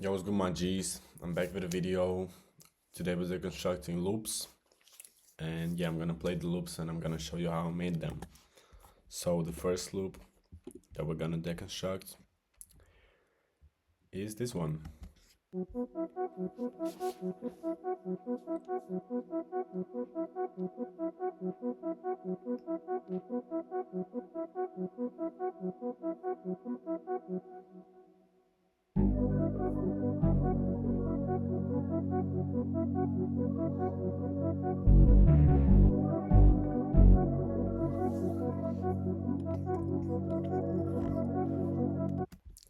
Yo, what's good, my G's? I'm back with a video. Today was deconstructing loops, and yeah, I'm gonna play the loops and I'm gonna show you how I made them. So the first loop that we're gonna deconstruct is this one.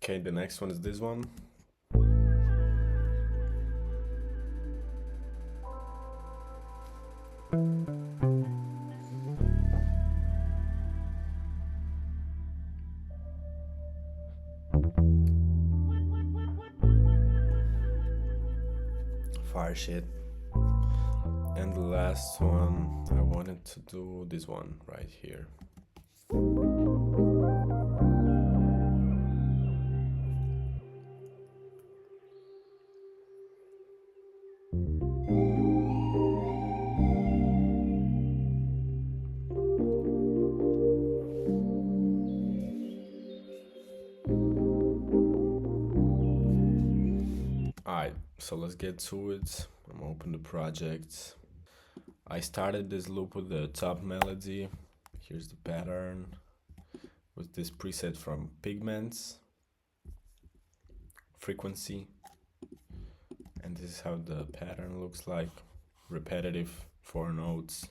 Okay, the next one is this one. Fire shit. And the last one, I wanted to do this one right here. Alright, so let's get to it. I'm gonna open the project. I started this loop with the top melody. Here's the pattern with this preset from Pigments, Frequency, and this is how the pattern looks like. Repetitive 4 notes.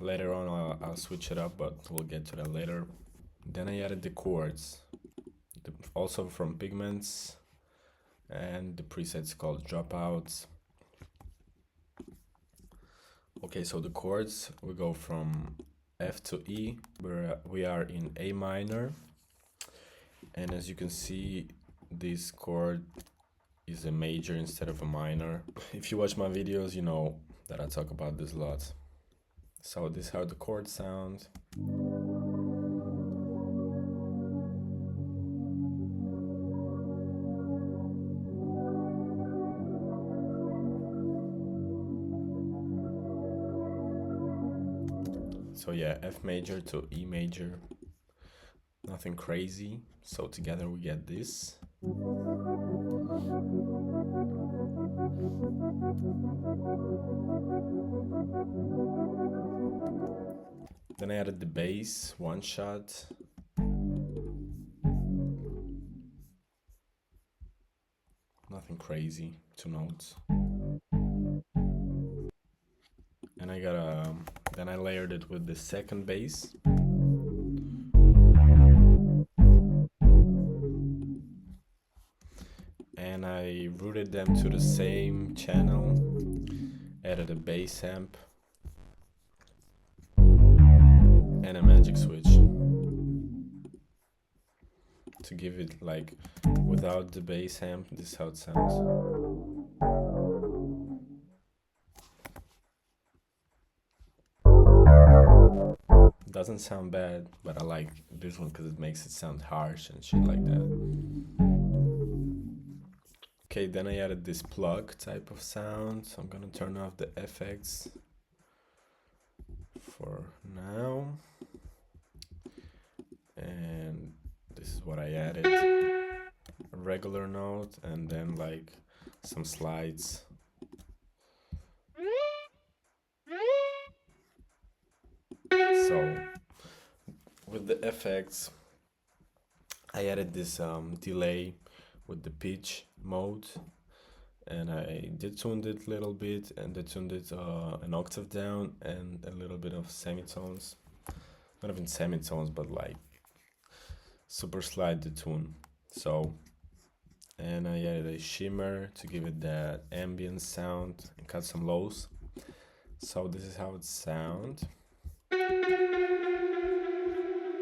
Later on I'll switch it up, but we'll get to that later. Then I added the chords, also from Pigments, and the preset's called Dropouts. Okay, so the chords, we go from F to E, where we are in A minor. And as you can see, this chord is a major instead of a minor. If you watch my videos, you know that I talk about this a lot. So this is how the chords sound. So yeah, F major to E major. Nothing crazy. So together we get this. Then I added the bass, one shot. Nothing crazy, 2 notes. And I got then I layered it with the second bass. And I routed them to the same channel, added a bass amp, and a magic switch to give it like, without the bass amp, this is how it sounds. Doesn't sound bad, but I like this one because it makes it sound harsh and shit like that. Okay, then I added this plug type of sound, so I'm gonna turn off the effects for now. And this is what I added. A regular note and then like some slides. So with the effects, I added this delay with the pitch mode, and I detuned it a little bit and detuned it an octave down and a little bit of semitones. Not even semitones, but like super slight detune. So, and I added a shimmer to give it that ambient sound and cut some lows. So this is how it sounds.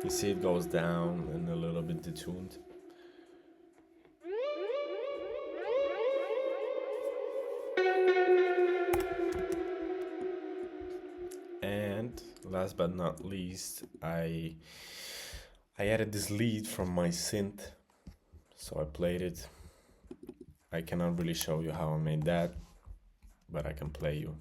You see it goes down and a little bit detuned. And last but not least, I added this lead from my synth, so I played it. I cannot really show you how I made that, but I can play you.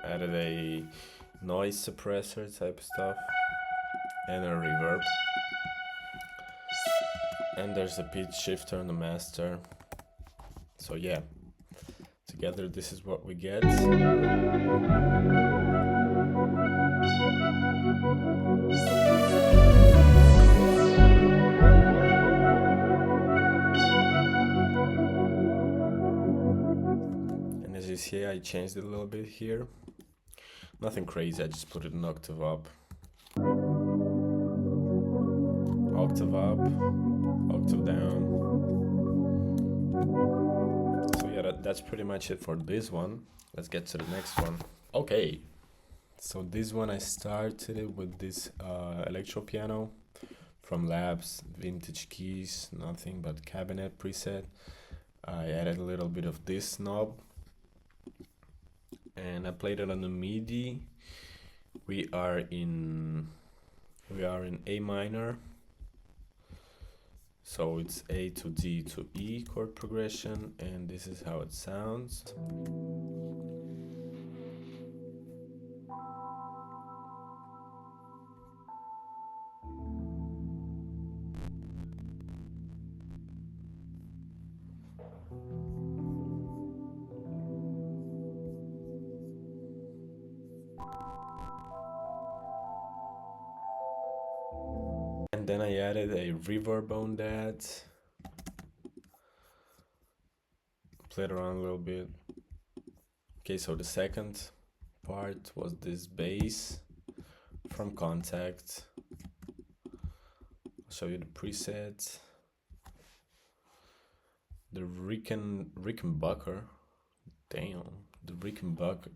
Added a noise suppressor type stuff and a reverb, and there's a pitch shifter on the master. So yeah, together this is what we get. And as you see, I changed it a little bit here. Nothing crazy, I just put it an octave up. Octave up, octave down. So yeah, that's pretty much it for this one. Let's get to the next one. Okay, so this one I started it with this electro piano from Labs, vintage keys, nothing but cabinet preset. I added a little bit of this knob and I played it on the MIDI. We are in A minor, so it's A to D to E chord progression, and this is how it sounds. And then I added a reverb on that. Played around a little bit. Okay, so the second part was this bass from Contact. I'll show you the preset. The Rickenbacker. Damn, the Rickenbacker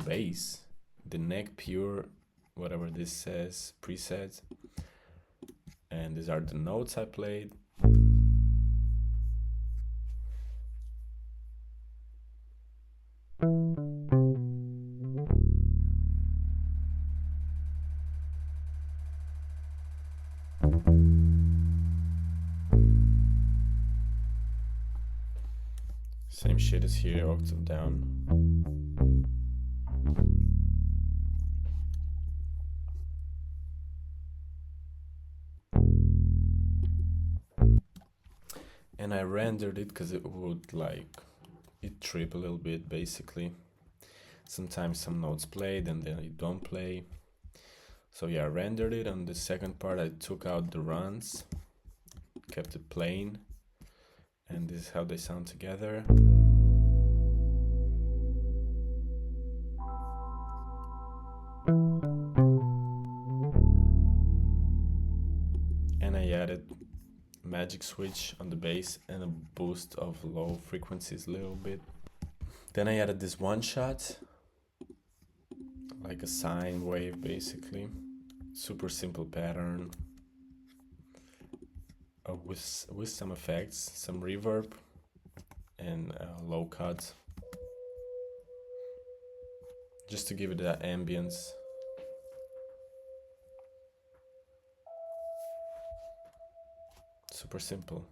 bass. The neck pure, whatever this says, preset. And these are the notes I played. Same shit as here, octave down. And I rendered it because it would it trip a little bit basically. Sometimes some notes played and then it don't play. So yeah, I rendered it. On the second part I took out the runs, kept it plain, and this is how they sound together. And I added magic switch on the bass and a boost of low frequencies a little bit. Then I added this one shot, like a sine wave basically. Super simple pattern with some effects, some reverb and low cut, just to give it that ambience. Super simple.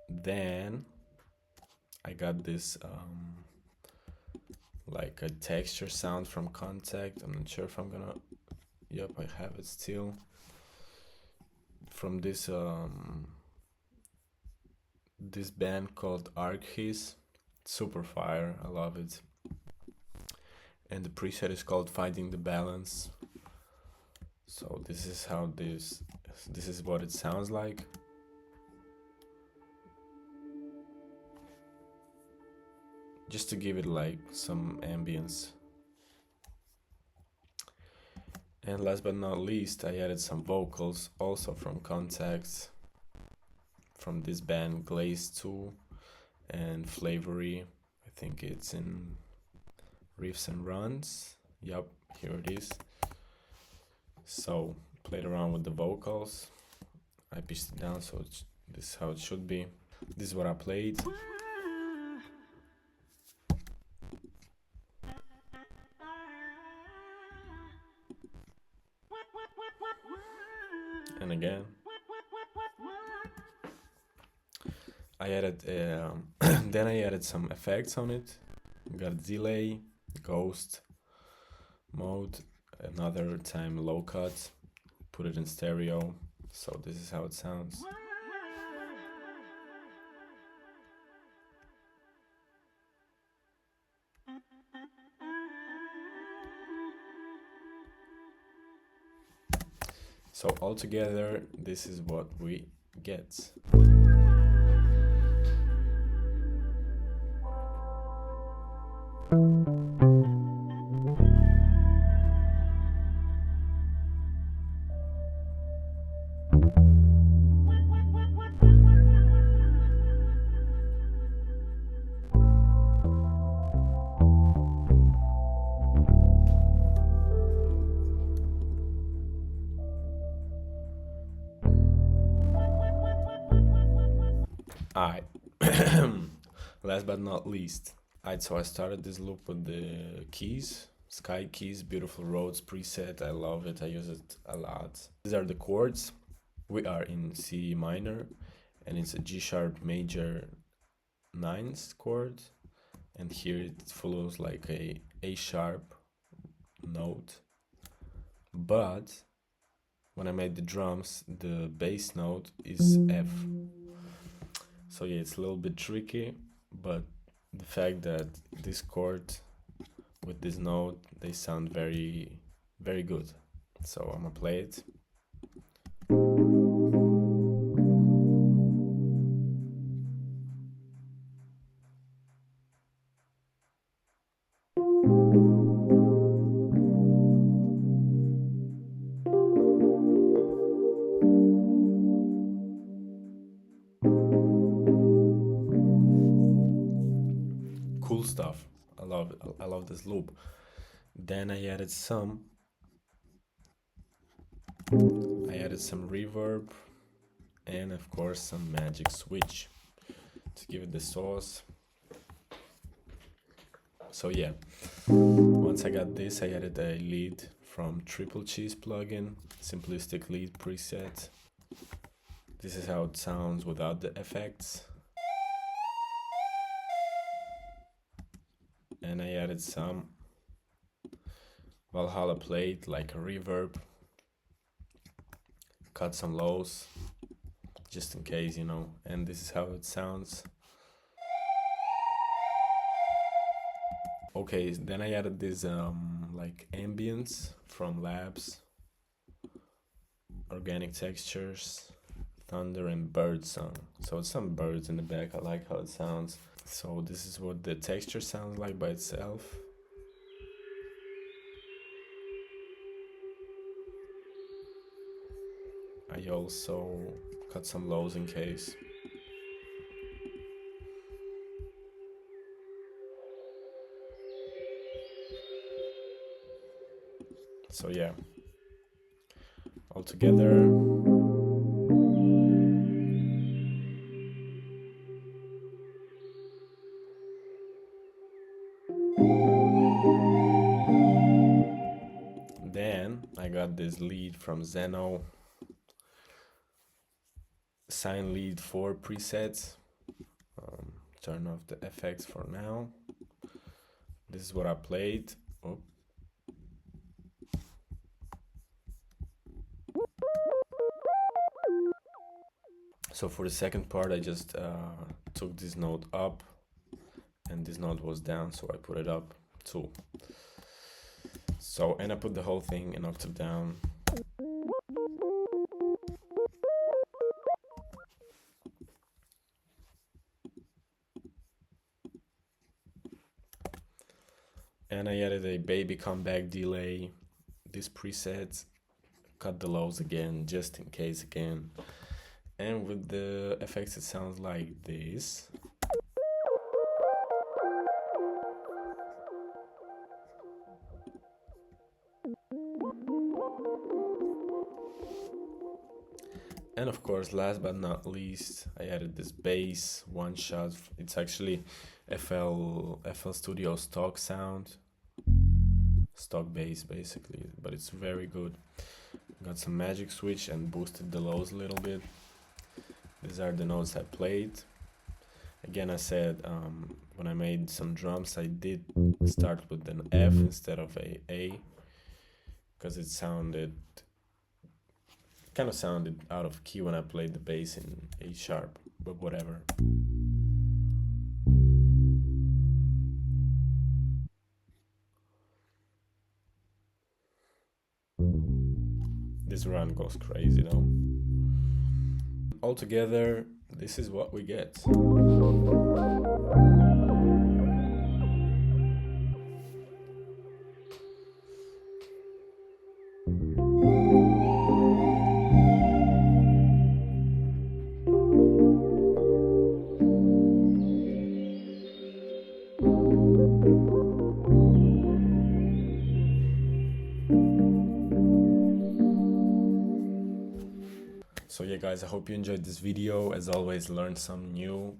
Then I got this like a texture sound from Contact. I'm not sure if I'm gonna, yep, I have it still, from this this band called Archis. Super fire, I love it. And the preset is called Finding the Balance. So this is how this is what it sounds like. Just to give it like some ambience. And last but not least, I added some vocals also from Contacts, from this band Glaze 2 and Flavory. I think it's in Riffs and Runs. Yup, here it is. So played around with the vocals. I pitched it down, so this is how it should be. This is what I played. And again. I added, then I added some effects on it. Got delay, ghost mode, another time low cut, put it in stereo. So this is how it sounds. So altogether, this is what we get. Alright, last but not least. Alright, so I started this loop with the keys, Sky Keys, Beautiful Roads preset. I love it, I use it a lot. These are the chords. We are in C minor, and it's a G sharp major 9th chord, and here it follows like A sharp note, but when I made the drums, the bass note is F. So yeah, it's a little bit tricky, but the fact that this chord with this note, they sound very, very good. So I'm gonna play it. Cool stuff. I love this loop. Then I added some reverb, and of course some magic switch to give it the sauce. So yeah, once I got this, I added a lead from Triple Cheese plugin, simplistic lead preset. This is how it sounds without the effects. And I added some Valhalla plate, like a reverb, cut some lows just in case, you know, and this is how it sounds. Okay, then I added this like ambience from Labs, organic textures, thunder and bird song. So it's some birds in the back. I like how it sounds. So this is what the texture sounds like by itself. I also cut some lows in case. So yeah, all together. Then I got this lead from Zeno, Sign Lead 4 presets. Turn off the effects for now. This is what I played. Oh. So for the second part, I just took this note up and this note was down, so I put it up too. So, and I put the whole thing an octave down. And I added a baby comeback delay, this preset, cut the lows again, just in case again. And with the effects, it sounds like this. And of course, last but not least, I added this bass one shot. It's actually FL Studio stock sound, stock bass basically, but it's very good. Got some magic switch and boosted the lows a little bit. These are the notes I played. Again, I said when I made some drums, I did start with an F instead of a because it kind of sounded out of key when I played the bass in A sharp, but whatever. This run goes crazy though. Altogether, this is what we get. So yeah guys, I hope you enjoyed this video. As always, learn some new.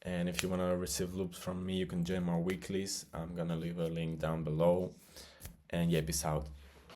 And if you want to receive loops from me, you can join my weeklies. I'm gonna leave a link down below. And yeah, peace out.